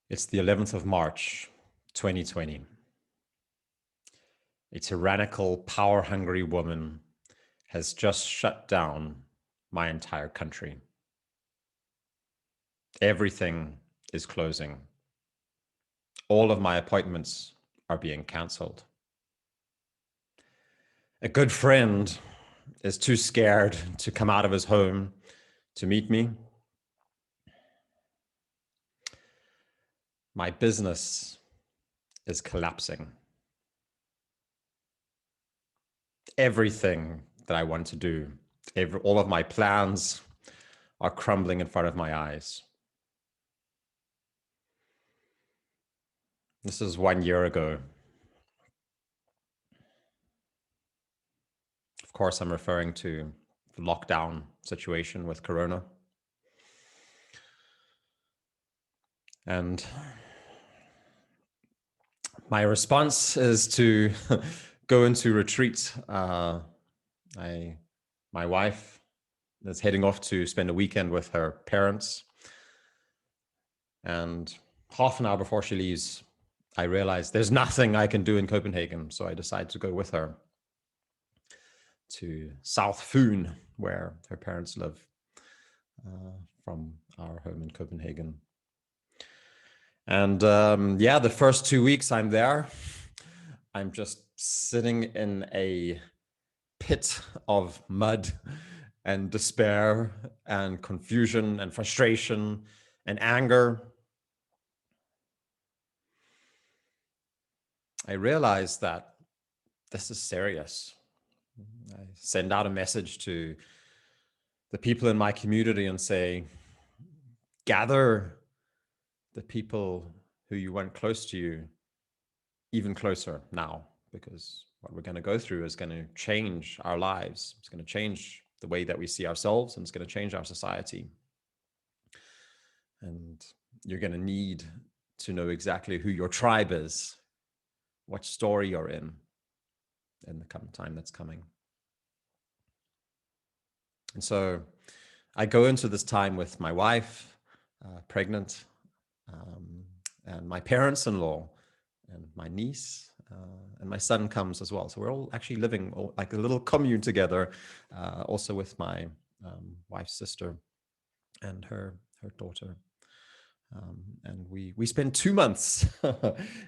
It's the 11th of March, 2020. A tyrannical, power-hungry woman has just shut down my entire country. Everything is closing. All of my appointments are being cancelled. A good friend is too scared to come out of his home to meet me. My business is collapsing. Everything that I want to do, all of my plans are crumbling in front of my eyes. This is 1 year ago. Of course, I'm referring to the lockdown situation with Corona. And my response is to go into retreat. My wife is heading off to spend a weekend with her parents. And half an hour before she leaves, I realize there's nothing I can do in Copenhagen. So I decide to go with her to South Fyn, where her parents live, from our home in Copenhagen. And yeah, the first 2 weeks I'm there, I'm just sitting in a pit of mud and despair and confusion and frustration and anger. I realized that this is serious. I send out a message to the people in my community and say, gather the people who you want close to you even closer now, because what we're going to go through is going to change our lives. It's going to change the way that we see ourselves, and it's going to change our society. And you're going to need to know exactly who your tribe is, what story you're in the time that's coming. And so I go into this time with my wife, pregnant, and my parents-in-law, and my niece, and my son comes as well. So we're all actually living like a little commune together, also with my wife's sister and her daughter. And we spent 2 months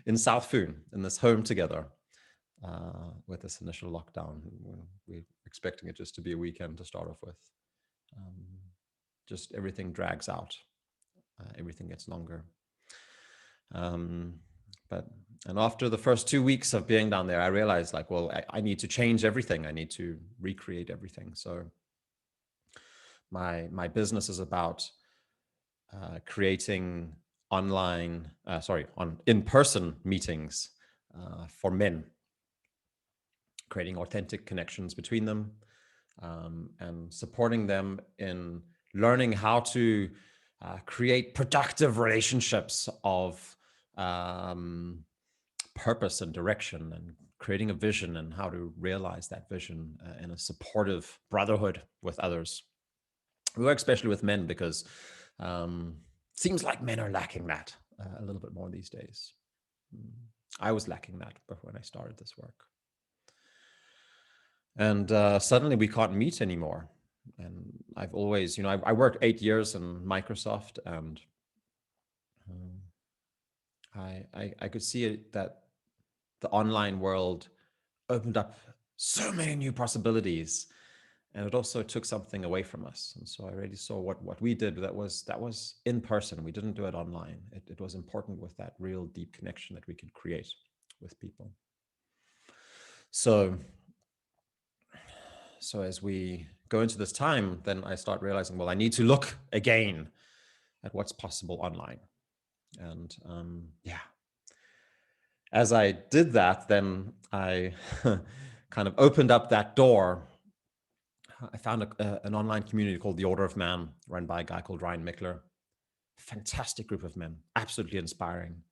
in South Fyn, in this home together, with this initial lockdown. We're expecting it just to be a weekend to start off with. Just everything drags out. Everything gets longer. And after the first 2 weeks of being down there, I realized, like, well, I need to change everything. I need to recreate everything. So my business is about creating in-person meetings for men, creating authentic connections between them, and supporting them in learning how to create productive relationships of purpose and direction, and creating a vision and how to realize that vision in a supportive brotherhood with others. We work especially with men because it seems like men are lacking that a little bit more these days. I was lacking that when I started this work. And suddenly we can't meet anymore. And I've always, I worked 8 years in Microsoft, and I could see it, that the online world opened up so many new possibilities, and it also took something away from us. And so I really saw what we did that was in person. We didn't do it online. It was important with that real deep connection that we could create with people. So as we go into this time, then I start realizing, well, I need to look again at what's possible online. And yeah, as I did that, then I kind of opened up that door. I found an online community called the Order of Man, run by a guy called Ryan Mickler. Fantastic group of men, absolutely inspiring,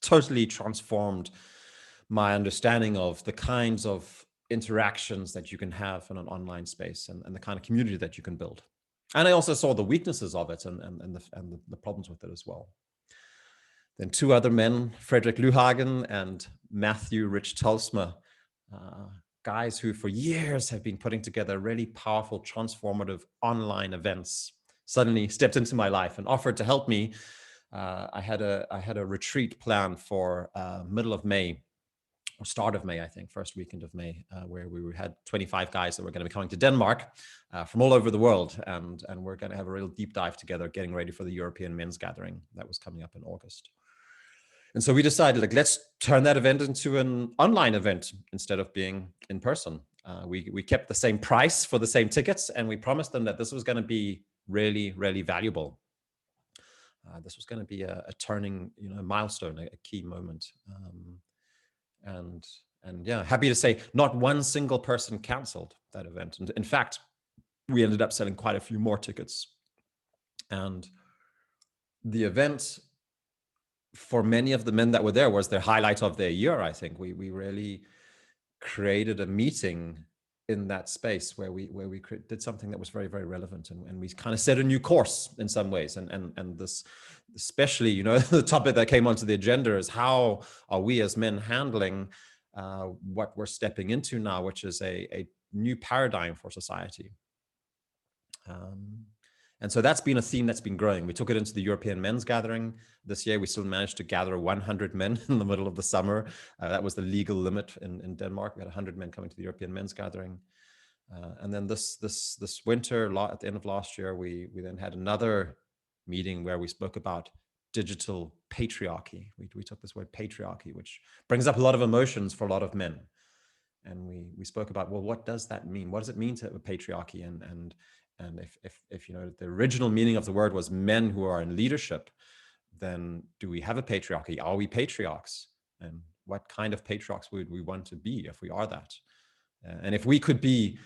totally transformed my understanding of the kinds of interactions that you can have in an online space, and the kind of community that you can build. And I also saw the weaknesses of it, and the problems with it as well. Then two other men, Frederick Luhagen and Matthew Rich Tolsma, guys who for years have been putting together really powerful, transformative online events, suddenly stepped into my life and offered to help me. I had a retreat planned for middle of May, or start of May, I think, first weekend of May, where we had 25 guys that were going to be coming to Denmark from all over the world. And we're going to have a real deep dive together, getting ready for the European Men's Gathering that was coming up in August. And so we decided, like, let's turn that event into an online event instead of being in person. We kept the same price for the same tickets, and we promised them that this was going to be really, really valuable. This was going to be a turning, milestone, a key moment. And yeah, happy to say not one single person canceled that event. And in fact, we ended up selling quite a few more tickets. And the event, for many of the men that were there, was their highlight of their year. I think we really created a meeting in that space where we did something that was very, very relevant, and we kind of set a new course in some ways. And this, especially, the topic that came onto the agenda is how are we as men handling what we're stepping into now, which is a new paradigm for society. And so that's been a theme that's been growing. We took it into the European Men's Gathering this year. We still managed to gather 100 men in the middle of the summer. That was the legal limit in Denmark. We had 100 men coming to the European Men's Gathering. And then this winter, at the end of last year, we then had another meeting where we spoke about digital patriarchy. We took this word patriarchy, which brings up a lot of emotions for a lot of men. And we spoke about, well, what does that mean? What does it mean to have a patriarchy? And if the original meaning of the word was men who are in leadership, then do we have a patriarchy? Are we patriarchs? And what kind of patriarchs would we want to be if we are that? And if we could be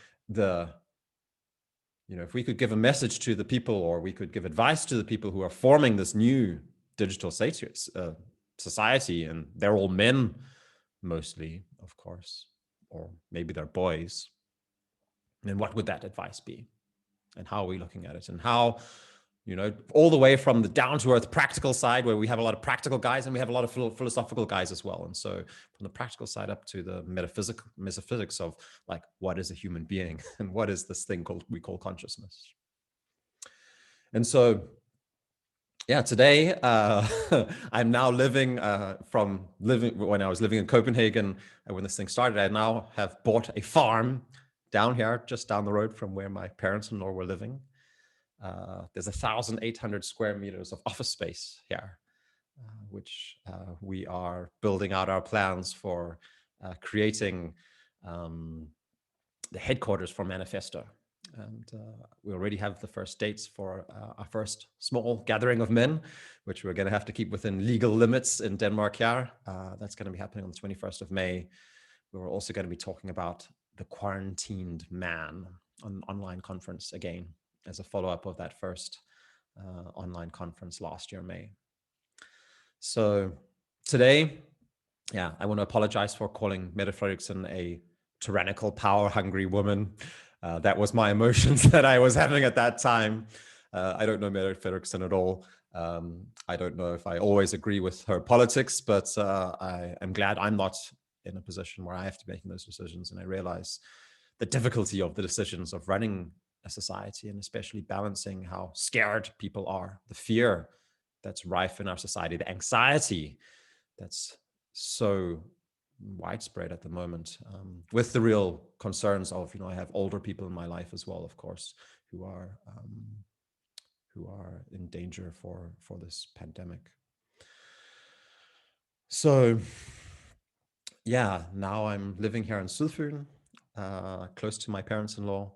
if we could give a message to the people, or we could give advice to the people who are forming this new digital society, and they're all men mostly, of course, or maybe they're boys, then what would that advice be? And how are we looking at it? And how, all the way from the down-to-earth practical side, where we have a lot of practical guys and we have a lot of philosophical guys as well. And so from the practical side up to the metaphysics of, like, what is a human being and what is this thing we call consciousness? And so, yeah, today I'm now living when I was living in Copenhagen, when this thing started, I now have bought a farm down here, just down the road from where my parents-in-law were living. There's 1,800 square meters of office space here, which we are building out our plans for creating the headquarters for Maniphesto. And we already have the first dates for our first small gathering of men, which we're going to have to keep within legal limits in Denmark here. That's going to be happening on the 21st of May. We're also going to be talking about the quarantined man on an online conference again, as a follow-up of that first online conference last year, May. So today, yeah, I want to apologize for calling Mette Frederiksen a tyrannical, power-hungry woman. That was my emotions that I was having at that time. I don't know Mette Frederiksen at all. I don't know if I always agree with her politics, but I am glad I'm not in a position where I have to be making those decisions. And I realize the difficulty of the decisions of running a society, and especially balancing how scared people are, the fear that's rife in our society, the anxiety that's so widespread at the moment, with the real concerns of, I have older people in my life as well, of course, who are in danger for this pandemic. So yeah, now I'm living here in Sydfyn, close to my parents-in-law.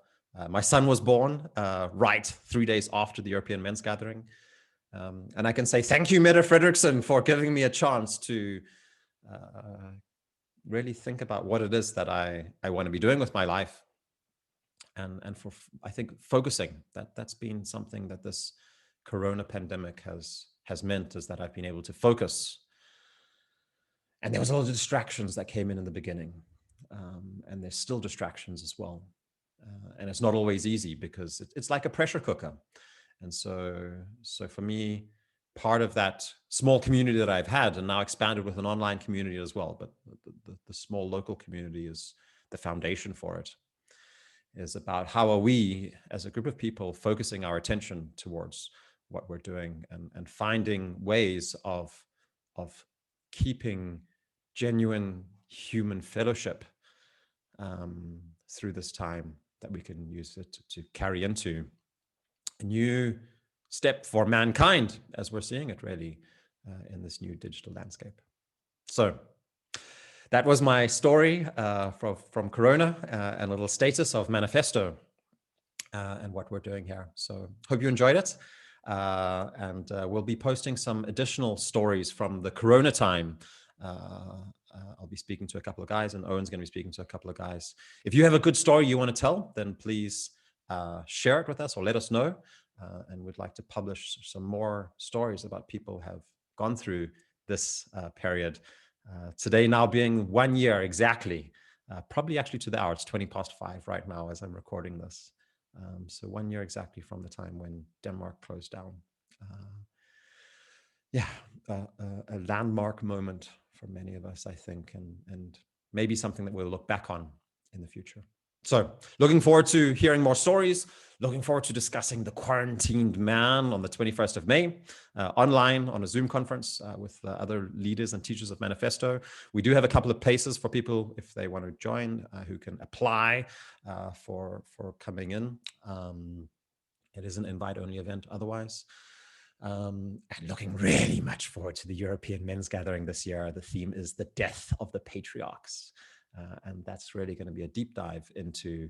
My son was born right 3 days after the European Men's Gathering. And I can say thank you, Mette Frederiksen, for giving me a chance to really think about what it is that I want to be doing with my life. And for, I think, focusing. That's been something that this Corona pandemic has meant, is that I've been able to focus. And there was a lot of distractions that came in the beginning. And there's still distractions as well. And it's not always easy, because it's like a pressure cooker. And so for me, part of that small community that I've had, and now expanded with an online community as well. But the small local community is the foundation for it. Is about how are we as a group of people focusing our attention towards what we're doing, and finding ways of keeping genuine human fellowship through this time, that we can use it to carry into a new step for mankind as we're seeing it really in this new digital landscape. So that was my story from Corona, and a little status of Maniphesto and what we're doing here. So hope you enjoyed it. And we'll be posting some additional stories from the Corona time. I'll be speaking to a couple of guys, and Owen's going to be speaking to a couple of guys. If you have a good story you want to tell, then please share it with us or let us know. And we'd like to publish some more stories about people who have gone through this period. Today now being 1 year exactly, probably actually to the hour. It's 5:20 right now as I'm recording this. So 1 year exactly from the time when Denmark closed down. A landmark moment for many of us, I think, and maybe something that we'll look back on in the future. So looking forward to hearing more stories, looking forward to discussing the quarantined man on the 21st of May, online on a Zoom conference with other leaders and teachers of Maniphesto. We do have a couple of places for people, if they want to join, who can apply for coming in. It is an invite-only event otherwise. And looking really much forward to the European Men's Gathering this year. The theme is the death of the patriarchs. And that's really going to be a deep dive into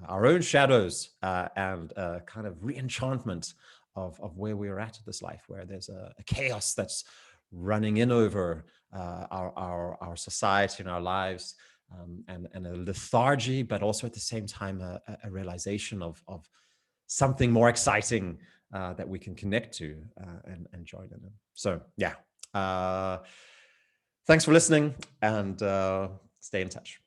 our own shadows and kind of re-enchantment of where we're at this life, where there's a chaos that's running in over our society and our lives, and a lethargy, but also at the same time a realization of something more exciting that we can connect to and join in. So yeah, thanks for listening, and stay in touch.